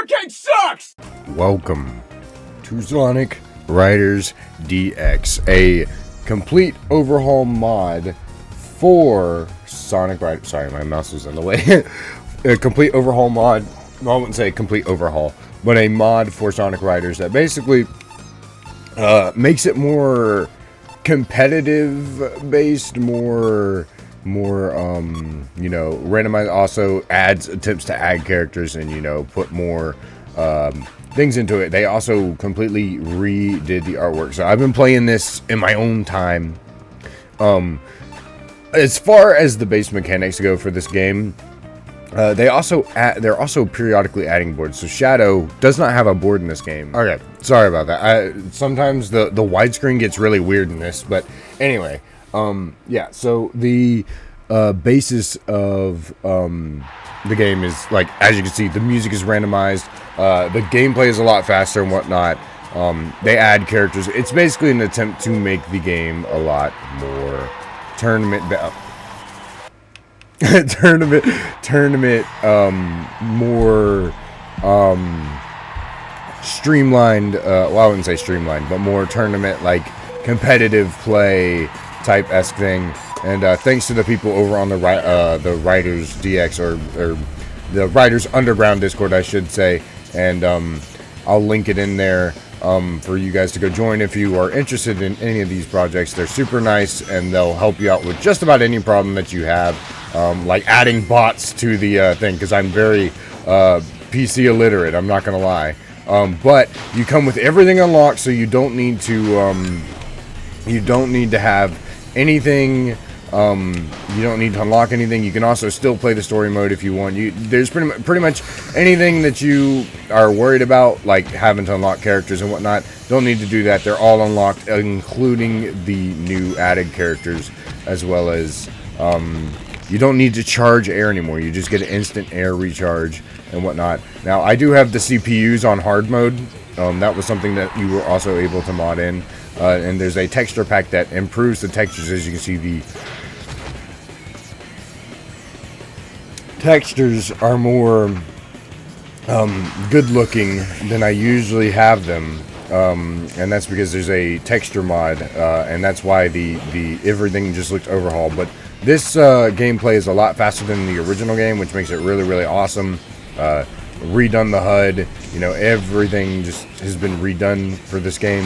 arcade sucks! Welcome to Sonic Riders DX, a complete overhaul mod for Sonic Riders. Sorry, my mouse was in the way. A complete overhaul mod. Well, I wouldn't say complete overhaul, but a mod for Sonic Riders that basically makes it more competitive based, more randomized. Also adds attempts to add characters and put more things into it. They also completely redid the artwork, so I've been playing this in my own time. As far as the base mechanics go for this game, they're also periodically adding boards. So Shadow does not have a board in this game. Okay, sorry about that. Sometimes the widescreen gets really weird in this, but anyway, yeah. So the basis of the game is, like, as you can see, the music is randomized. The gameplay is a lot faster and whatnot. They add characters. It's basically an attempt to make the game a lot more tournament more streamlined. Well, I wouldn't say streamlined, but more tournament, like, competitive play type esque thing. And thanks to the people over on the Riders DX or the Riders Underground Discord, I should say, and I'll link it in there for you guys to go join if you are interested in any of these projects. They're super nice and they'll help you out with just about any problem that you have, like adding bots to the thing, because I'm very PC illiterate, I'm not gonna lie. But you come with everything unlocked, so you don't need to have anything. You don't need to unlock anything. You can also still play the story mode if you want. There's pretty much anything that you are worried about, like having to unlock characters and whatnot, don't need to do that. They're all unlocked, including the new added characters, as well as you don't need to charge air anymore. You just get an instant air recharge and whatnot. Now, I do have the CPUs on hard mode. That was something that you were also able to mod in. And there's a texture pack that improves the textures. As you can see, the textures are more good looking than I usually have them, and that's because there's a texture mod, and that's why the everything just looked overhauled. But this gameplay is a lot faster than the original game, which makes it really awesome. Redone the HUD, everything just has been redone for this game,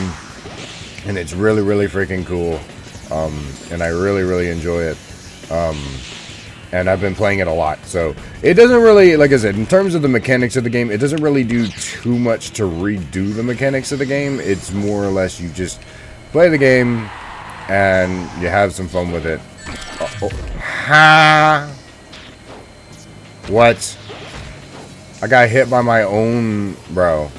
and it's really freaking cool, and I really enjoy it. And I've been playing it a lot, so it doesn't really, like I said, in terms of the mechanics of the game, it doesn't really do too much to redo the mechanics of the game. It's more or less you just play the game and you have some fun with it. Ha! What? I got hit by my own, bro.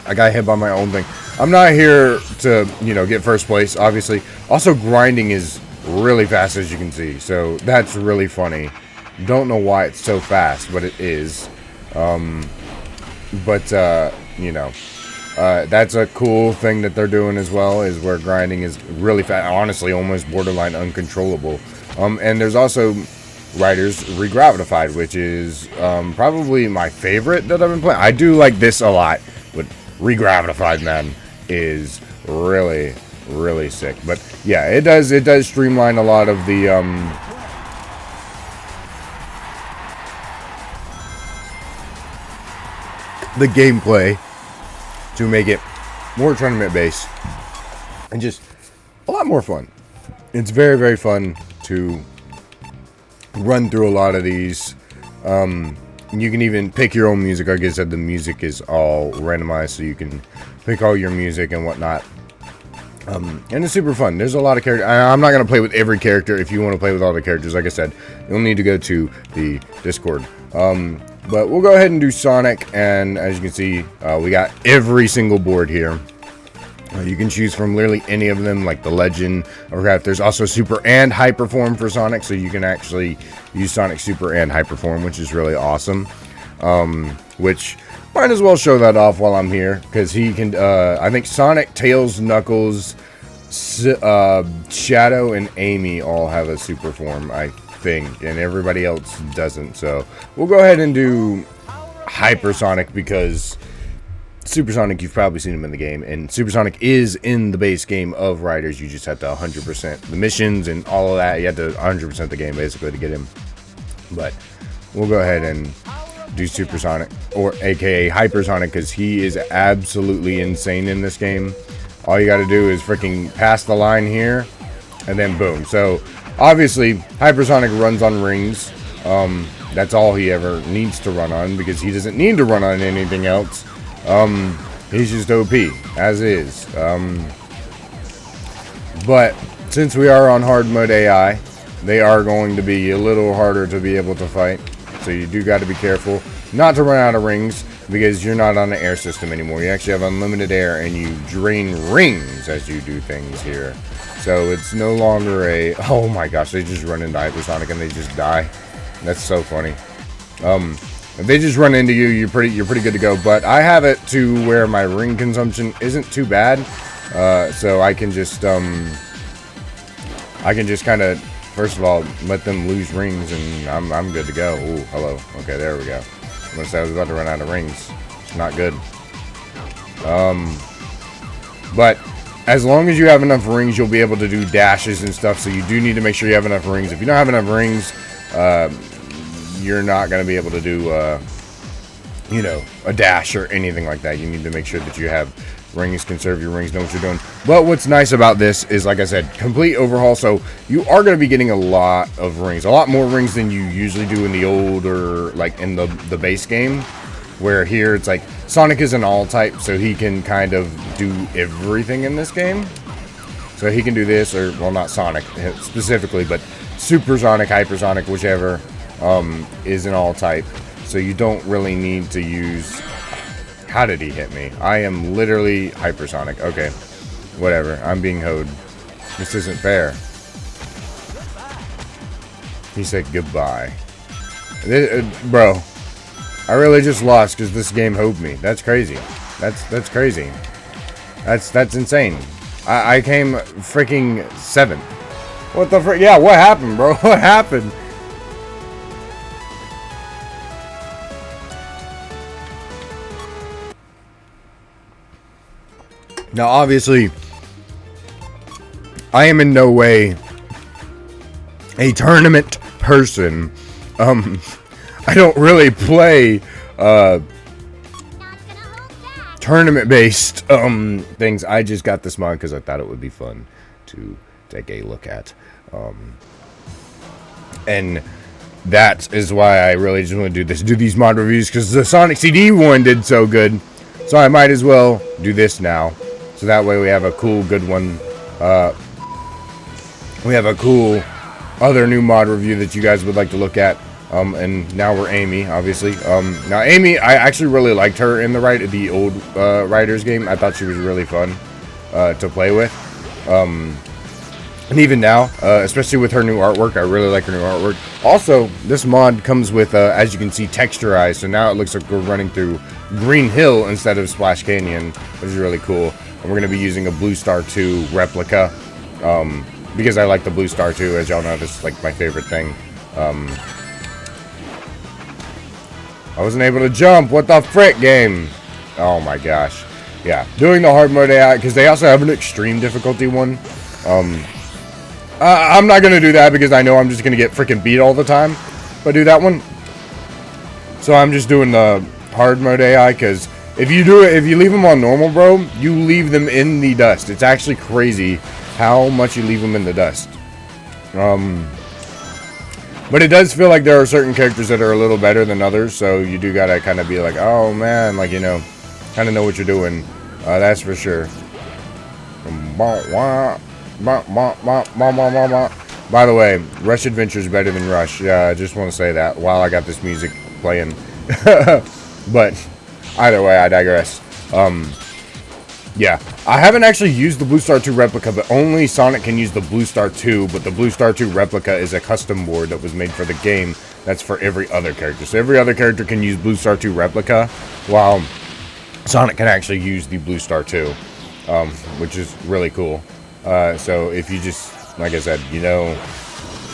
I got hit by my own thing. I'm not here to, get first place, obviously. Also, grinding is really fast, as you can see, so that's really funny. Don't know why it's so fast, but it is. That's a cool thing that they're doing as well, is where grinding is really fast, honestly almost borderline uncontrollable. And there's also Riders Regravitified, which is probably my favorite that I've been playing. I do like this a lot, but Regravitified, man, is really sick. But yeah, it does streamline a lot of the gameplay to make it more tournament based and just a lot more fun. It's very fun to run through a lot of these. You can even pick your own music. Like I said, the music is all randomized, so you can pick all your music and whatnot. And it's super fun. There's a lot of characters. I'm not going to play with every character. If you want to play with all the characters, like I said, you'll need to go to the Discord. But we'll go ahead and do Sonic, and as you can see, we got every single board here. You can choose from literally any of them, like the Legend or Craft. There's also Super and Hyperform for Sonic, so you can actually use Sonic Super and Hyperform, which is really awesome. Which might as well show that off while I'm here, because he can, I think Sonic, Tails, Knuckles, Shadow, and Amy all have a super form, I thing, and everybody else doesn't. So we'll go ahead and do Hypersonic, because Supersonic, you've probably seen him in the game, and Supersonic is in the base game of Riders. You just have to 100% the missions and all of that. You have to 100% the game basically to get him. But we'll go ahead and do Supersonic, or aka Hypersonic, because he is absolutely insane in this game. All you got to do is freaking pass the line here, and then boom. So obviously Hypersonic runs on rings. That's all he ever needs to run on, because he doesn't need to run on anything else. He's just OP as is. But since we are on hard mode AI, they are going to be a little harder to be able to fight. So you do got to be careful not to run out of rings, because you're not on the air system anymore. You actually have unlimited air, and you drain rings as you do things here. So it's no longer a, oh my gosh, they just run into Hypersonic and they just die. That's so funny. If they just run into you, you're pretty good to go. But I have it to where my ring consumption isn't too bad, so I can just kind of, first of all, let them lose rings, and I'm good to go. Ooh, hello. Okay, there we go. I'm gonna say I was about to run out of rings. It's not good. But as long as you have enough rings, you'll be able to do dashes and stuff. So you do need to make sure you have enough rings. If you don't have enough rings, you're not going to be able to do, you know, a dash or anything like that. You need to make sure that you have rings, conserve your rings, know what you're doing. But what's nice about this is, like I said, complete overhaul. So you are going to be getting a lot of rings, a lot more rings than you usually do in the older, like in the base game, where here it's like Sonic is an all type, so he can kind of do everything in this game. So he can do this, or, well, not Sonic specifically, but Supersonic, Hypersonic, whichever, is an all type. So you don't really need to use... How did he hit me? I am literally Hypersonic. Okay, whatever. I'm being hoed. This isn't fair. He said goodbye. Bro, I really just lost because this game hoed me. That's crazy. That's crazy. That's insane. I came freaking 7th. What the frick? Yeah, what happened, bro? What happened? Now, obviously, I am in no way a tournament person. I don't really play tournament-based things. I just got this mod because I thought it would be fun to take a look at. And that is why I really just want to do these mod reviews, because the Sonic CD one did so good. So I might as well do this now. So that way we have a cool, good one. We have a cool other new mod review that you guys would like to look at. And now we're Amy, obviously. Now Amy, I actually really liked her in the old Riders game. I thought she was really fun to play with. And even now, especially with her new artwork, I really like her new artwork. Also, this mod comes with, as you can see, texturized. So now it looks like we're running through Green Hill instead of Splash Canyon, which is really cool. And we're going to be using a Blue Star 2 replica, because I like the Blue Star 2. As y'all know, this is like my favorite thing. I wasn't able to jump. What the frick, game? Oh my gosh. Yeah, doing the hard mode AI, because they also have an extreme difficulty one. I'm not going to do that because I know I'm just going to get freaking beat all the time if I do that one. So I'm just doing the hard mode AI, because if you leave them on normal, bro, you leave them in the dust. It's actually crazy how much you leave them in the dust. But it does feel like there are certain characters that are a little better than others, so you do gotta kind of be like, oh man, like, you know, kind of know what you're doing. That's for sure. By the way, Rush Adventure is better than Rush. Yeah, I just want to say that while I got this music playing. But either way, I digress. Yeah, I haven't actually used the Blue Star 2 replica, but only Sonic can use the Blue Star 2, but the Blue Star 2 replica is a custom board that was made for the game. That's for every other character. So every other character can use Blue Star 2 replica, while Sonic can actually use the Blue Star 2, which is really cool. So if you just, like I said, you know,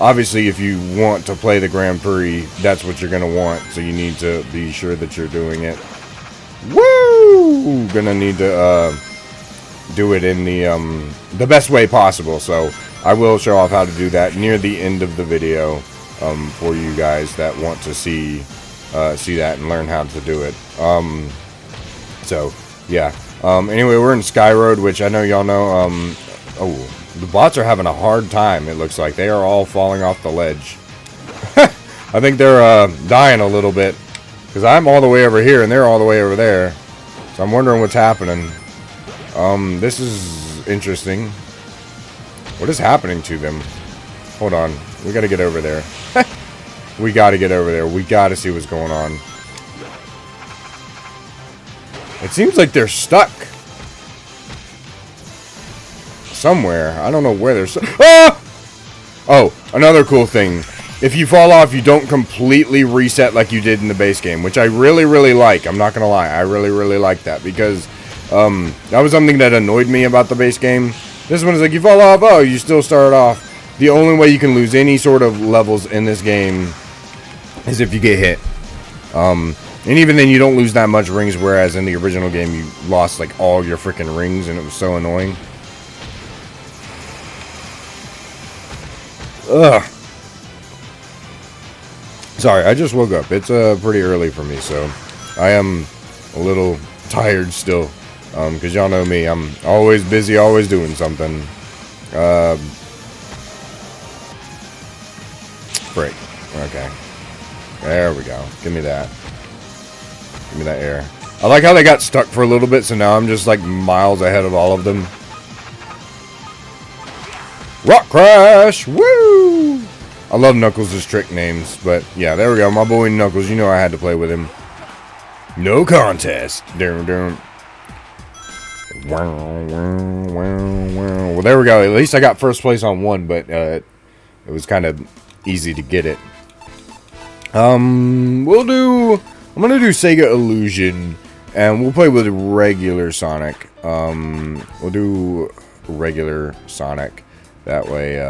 obviously, if you want to play the Grand Prix, that's what you're going to want. So you need to be sure that you're doing it. Woo! Gonna need to do it in the best way possible. So I will show off how to do that near the end of the video for you guys that want to see that and learn how to do it. So yeah. Anyway, we're in Sky Road, which I know y'all know. Oh, the bots are having a hard time. It looks like they are all falling off the ledge. I think they're dying a little bit because I'm all the way over here and they're all the way over there. So I'm wondering what's happening. This is interesting. What is happening to them? Hold on. We gotta get over there. We gotta get over there. We gotta see what's going on. It seems like they're stuck. Somewhere. I don't know where they're stuck. Ah! Oh, another cool thing. If you fall off, you don't completely reset like you did in the base game, which I really, really like. I'm not gonna lie. I really, really like that because that was something that annoyed me about the base game. This one is like, you fall off, oh, you still start off. The only way you can lose any sort of levels in this game is if you get hit. And even then, you don't lose that much rings, whereas in the original game, you lost, like, all your freaking rings, and it was so annoying. Ugh. Sorry, I just woke up. It's pretty early for me, so I am a little tired still. Because y'all know me, I'm always busy, always doing something. Break. Okay. There we go. Give me that. Give me that air. I like how they got stuck for a little bit, so now I'm just like miles ahead of all of them. Rock Crash! Woo! I love Knuckles' trick names, but yeah, there we go. My boy Knuckles, you know I had to play with him. No contest. Well, there we go. At least I got first place on one, but it was kind of easy to get it. I'm gonna do Sega Illusion, and we'll play with regular Sonic. We'll do regular Sonic. That way,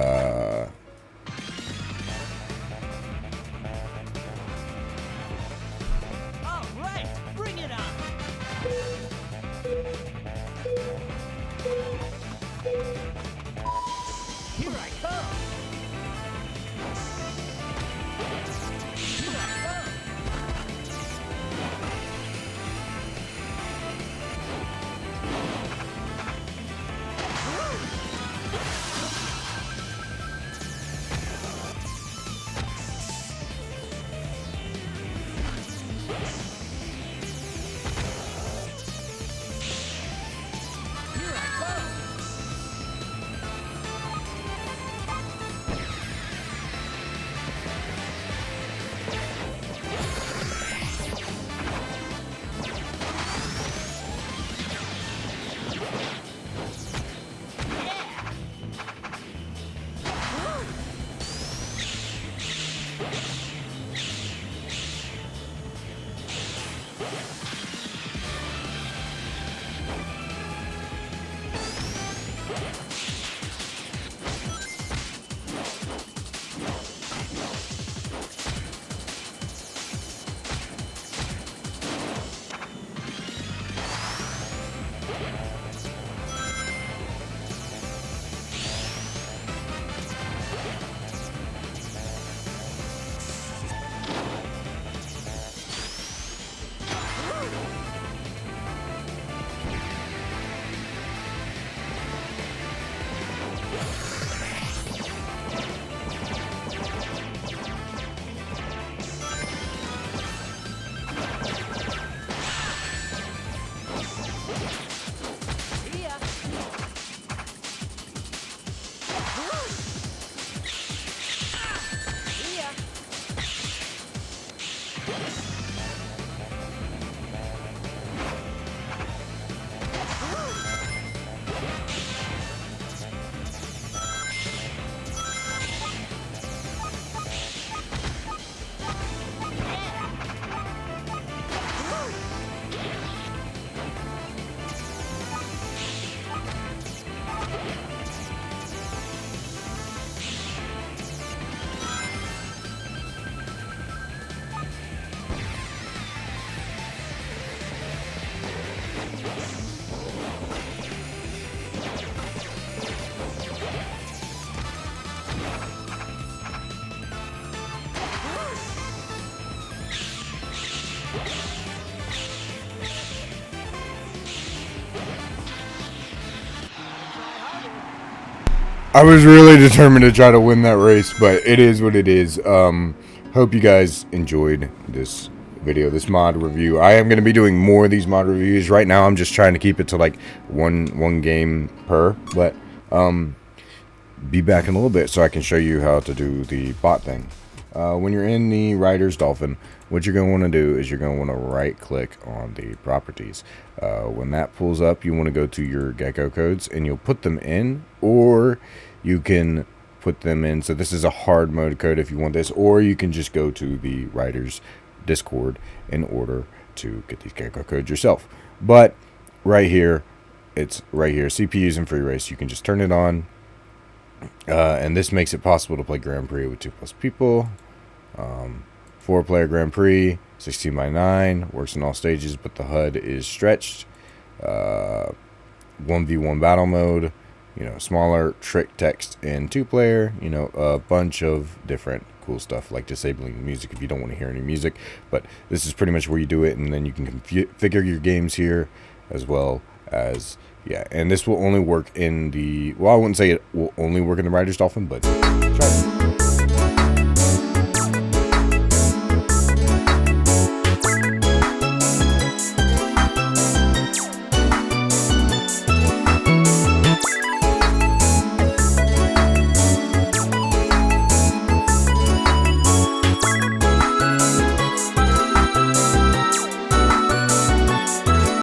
Alright, bring it on. Here I come. Here I come. Here I come. I was really determined to try to win that race, but it is what it is. Hope you guys enjoyed this video, this mod review. I am going to be doing more of these mod reviews. Right now, I'm just trying to keep it to like one game per, but be back in a little bit so I can show you how to do the bot thing. When you're in the Rider's Dolphin, what you're going to want to do is you're going to want to right click on the properties. When that pulls up, you want to go to your gecko codes and you'll put them in, or you can put them in. So this is a hard mode code if you want this, or you can just go to the Rider's Discord in order to get these gecko codes yourself. But right here, it's right here, CPUs and free race. You can just turn it on. And this makes it possible to play Grand Prix with 2+ people. 4-player Grand Prix, 16:9, works in all stages, but the HUD is stretched. 1v1 battle mode, smaller trick text in 2-player, a bunch of different cool stuff like disabling the music if you don't want to hear any music. But this is pretty much where you do it, and then you can configure your games here as well as, and this will only work in the, well, I wouldn't say it will only work in the Rider's Dolphin, but try it.